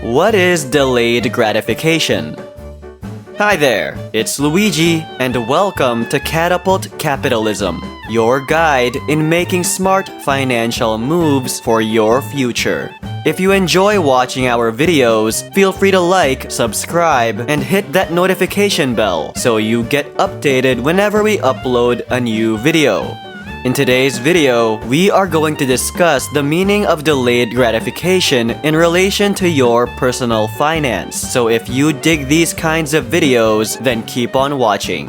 What is delayed gratification? Hi there, it's Luigi, and welcome to Catapult Capitalism, your guide in making smart financial moves for your future. If you enjoy watching our videos, feel free to like, subscribe, and hit that notification bell so you get updated whenever we upload a new video. In today's video, we are going to discuss the meaning of delayed gratification in relation to your personal finance. So if you dig these kinds of videos, then keep on watching.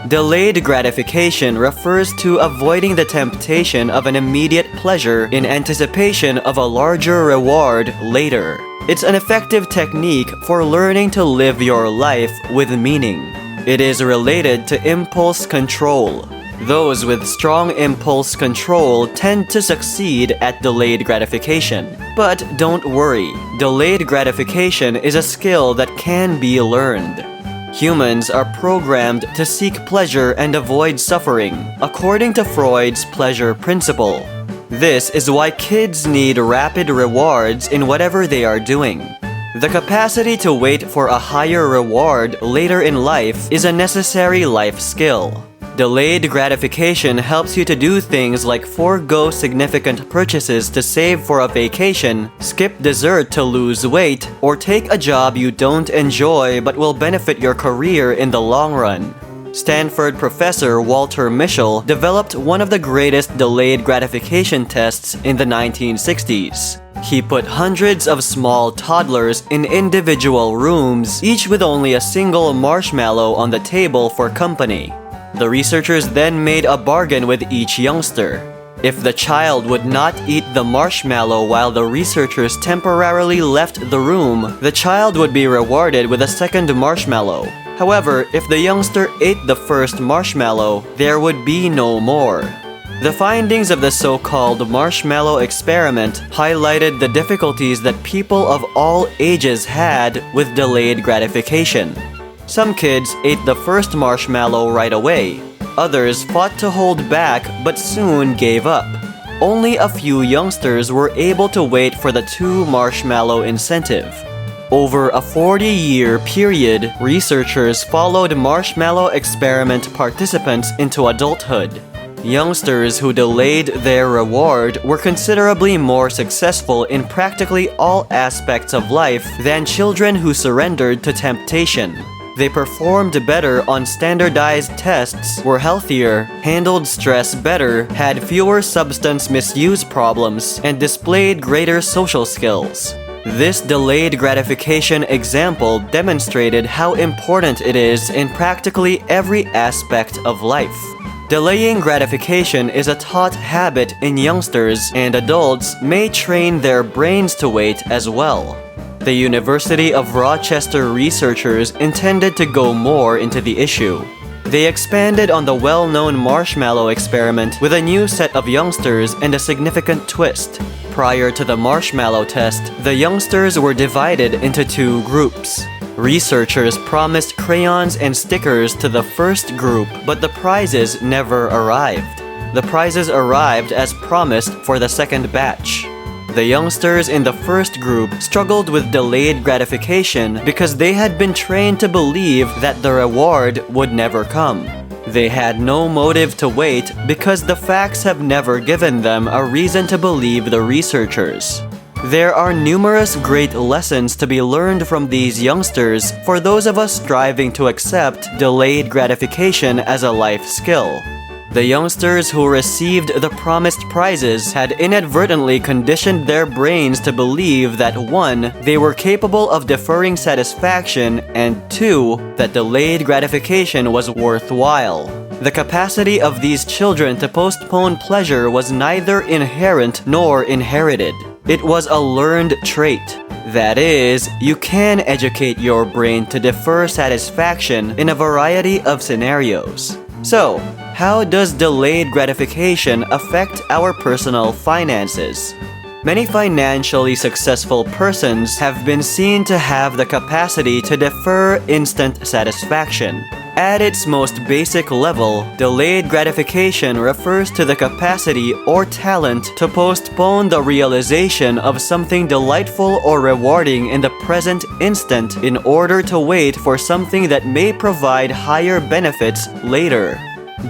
Delayed gratification refers to avoiding the temptation of an immediate pleasure in anticipation of a larger reward later. It's an effective technique for learning to live your life with meaning. It is related to impulse control. Those with strong impulse control tend to succeed at delayed gratification. But don't worry, delayed gratification is a skill that can be learned. Humans are programmed to seek pleasure and avoid suffering, according to Freud's pleasure principle. This is why kids need rapid rewards in whatever they are doing. The capacity to wait for a higher reward later in life is a necessary life skill. Delayed gratification helps you to do things like forego significant purchases to save for a vacation, skip dessert to lose weight, or take a job you don't enjoy but will benefit your career in the long run. Stanford professor Walter Mischel developed one of the greatest delayed gratification tests in the 1960s. He put hundreds of small toddlers in individual rooms, each with only a single marshmallow on the table for company. The researchers then made a bargain with each youngster. If the child would not eat the marshmallow while the researchers temporarily left the room, the child would be rewarded with a second marshmallow. However, if the youngster ate the first marshmallow, there would be no more. The findings of the so-called marshmallow experiment highlighted the difficulties that people of all ages had with delayed gratification. Some kids ate the first marshmallow right away. Others fought to hold back but soon gave up. Only a few youngsters were able to wait for the 2 marshmallow incentive. Over a 40-year period, researchers followed marshmallow experiment participants into adulthood. Youngsters who delayed their reward were considerably more successful in practically all aspects of life than children who surrendered to temptation. They performed better on standardized tests, were healthier, handled stress better, had fewer substance misuse problems, and displayed greater social skills. This delayed gratification example demonstrated how important it is in practically every aspect of life. Delaying gratification is a taught habit in youngsters, and adults may train their brains to wait as well. The University of Rochester researchers intended to go more into the issue. They expanded on the well-known marshmallow experiment with a new set of youngsters and a significant twist. Prior to the marshmallow test, the youngsters were divided into 2 groups. Researchers promised crayons and stickers to the first group, but the prizes never arrived. The prizes arrived as promised for the second batch. The youngsters in the first group struggled with delayed gratification because they had been trained to believe that the reward would never come. They had no motive to wait because the facts have never given them a reason to believe the researchers. There are numerous great lessons to be learned from these youngsters for those of us striving to accept delayed gratification as a life skill. The youngsters who received the promised prizes had inadvertently conditioned their brains to believe that 1. They were capable of deferring satisfaction, and 2. That delayed gratification was worthwhile. The capacity of these children to postpone pleasure was neither inherent nor inherited. It was a learned trait. That is, you can educate your brain to defer satisfaction in a variety of scenarios. So, how does delayed gratification affect our personal finances? Many financially successful persons have been seen to have the capacity to defer instant satisfaction. At its most basic level, delayed gratification refers to the capacity or talent to postpone the realization of something delightful or rewarding in the present instant in order to wait for something that may provide higher benefits later.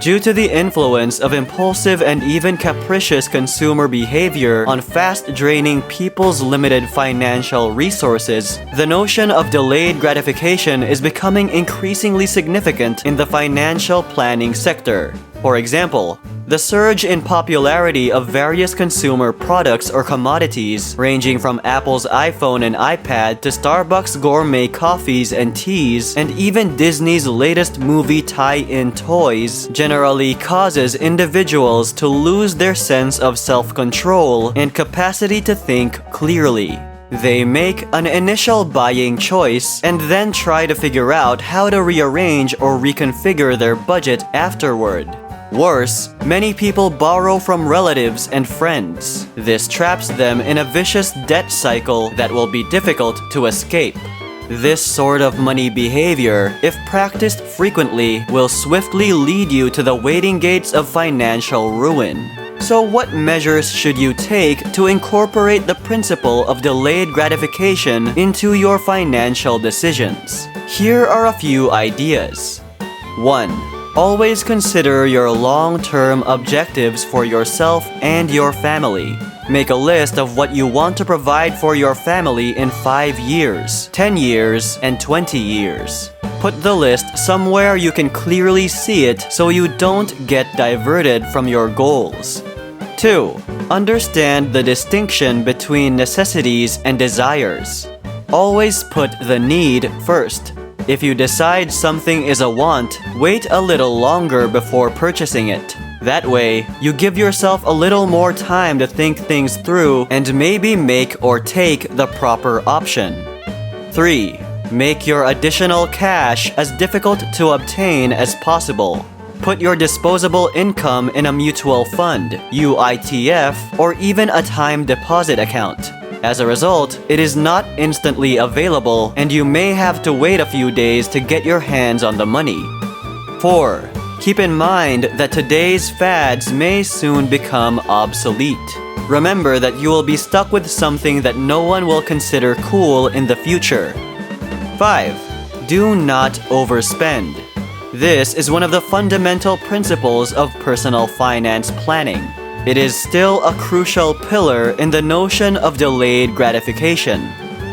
Due to the influence of impulsive and even capricious consumer behavior on fast-draining people's limited financial resources, the notion of delayed gratification is becoming increasingly significant in the financial planning sector. For example, the surge in popularity of various consumer products or commodities, ranging from Apple's iPhone and iPad to Starbucks gourmet coffees and teas, and even Disney's latest movie tie-in toys, generally causes individuals to lose their sense of self-control and capacity to think clearly. They make an initial buying choice and then try to figure out how to rearrange or reconfigure their budget afterward. Worse, many people borrow from relatives and friends. This traps them in a vicious debt cycle that will be difficult to escape. This sort of money behavior, if practiced frequently, will swiftly lead you to the waiting gates of financial ruin. So what measures should you take to incorporate the principle of delayed gratification into your financial decisions? Here are a few ideas. 1. Always consider your long-term objectives for yourself and your family. Make a list of what you want to provide for your family in 5 years, 10 years, and 20 years. Put the list somewhere you can clearly see it so you don't get diverted from your goals. 2. Understand the distinction between necessities and desires. Always put the need first. If you decide something is a want, wait a little longer before purchasing it. That way, you give yourself a little more time to think things through and maybe make or take the proper option. 3. Make your additional cash as difficult to obtain as possible. Put your disposable income in a mutual fund, UITF, or even a time deposit account. As a result, it is not instantly available and you may have to wait a few days to get your hands on the money. 4. Keep in mind that today's fads may soon become obsolete. Remember that you will be stuck with something that no one will consider cool in the future. 5. Do not overspend. This is one of the fundamental principles of personal finance planning. It is still a crucial pillar in the notion of delayed gratification.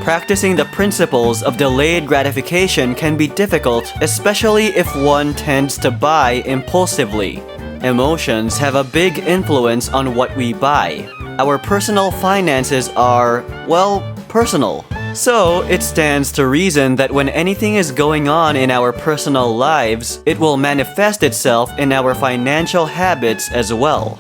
Practicing the principles of delayed gratification can be difficult, especially if one tends to buy impulsively. Emotions have a big influence on what we buy. Our personal finances are, well, personal. So, it stands to reason that when anything is going on in our personal lives, it will manifest itself in our financial habits as well.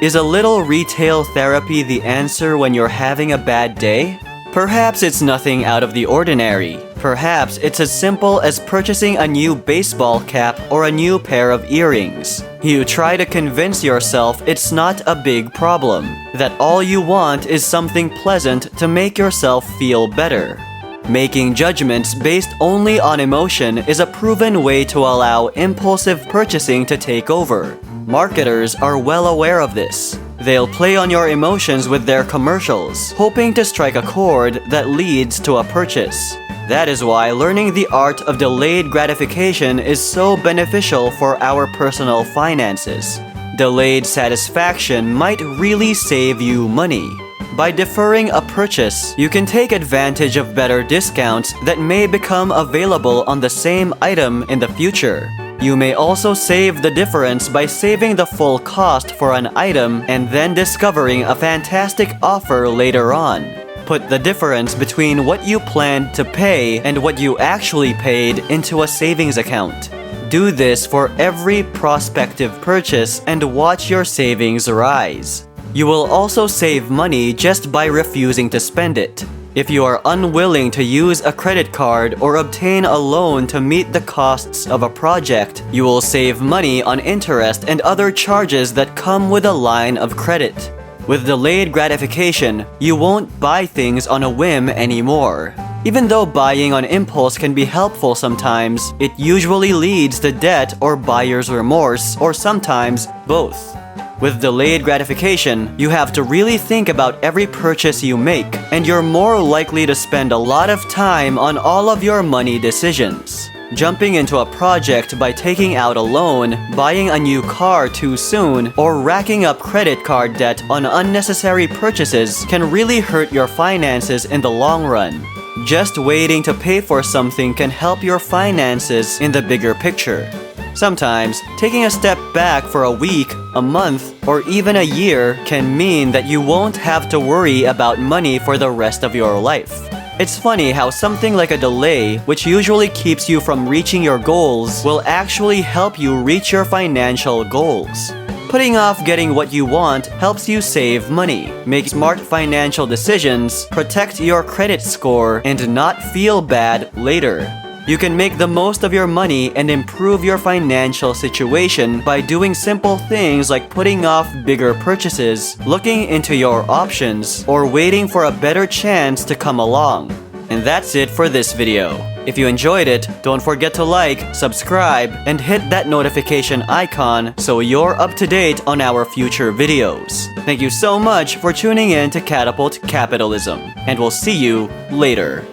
Is a little retail therapy the answer when you're having a bad day? Perhaps it's nothing out of the ordinary. Perhaps it's as simple as purchasing a new baseball cap or a new pair of earrings. You try to convince yourself it's not a big problem, that all you want is something pleasant to make yourself feel better. Making judgments based only on emotion is a proven way to allow impulsive purchasing to take over. Marketers are well aware of this. They'll play on your emotions with their commercials, hoping to strike a chord that leads to a purchase. That is why learning the art of delayed gratification is so beneficial for our personal finances. Delayed satisfaction might really save you money. By deferring a purchase, you can take advantage of better discounts that may become available on the same item in the future. You may also save the difference by saving the full cost for an item and then discovering a fantastic offer later on. Put the difference between what you planned to pay and what you actually paid into a savings account. Do this for every prospective purchase and watch your savings rise. You will also save money just by refusing to spend it. If you are unwilling to use a credit card or obtain a loan to meet the costs of a project, you will save money on interest and other charges that come with a line of credit. With delayed gratification, you won't buy things on a whim anymore. Even though buying on impulse can be helpful sometimes, it usually leads to debt or buyer's remorse, or sometimes both. With delayed gratification, you have to really think about every purchase you make, and you're more likely to spend a lot of time on all of your money decisions. Jumping into a project by taking out a loan, buying a new car too soon, or racking up credit card debt on unnecessary purchases can really hurt your finances in the long run. Just waiting to pay for something can help your finances in the bigger picture. Sometimes, taking a step back for a week, a month, or even a year can mean that you won't have to worry about money for the rest of your life. It's funny how something like a delay, which usually keeps you from reaching your goals, will actually help you reach your financial goals. Putting off getting what you want helps you save money, make smart financial decisions, protect your credit score, and not feel bad later. You can make the most of your money and improve your financial situation by doing simple things like putting off bigger purchases, looking into your options, or waiting for a better chance to come along. And that's it for this video. If you enjoyed it, don't forget to like, subscribe, and hit that notification icon so you're up to date on our future videos. Thank you so much for tuning in to Catapult Capitalism, and we'll see you later.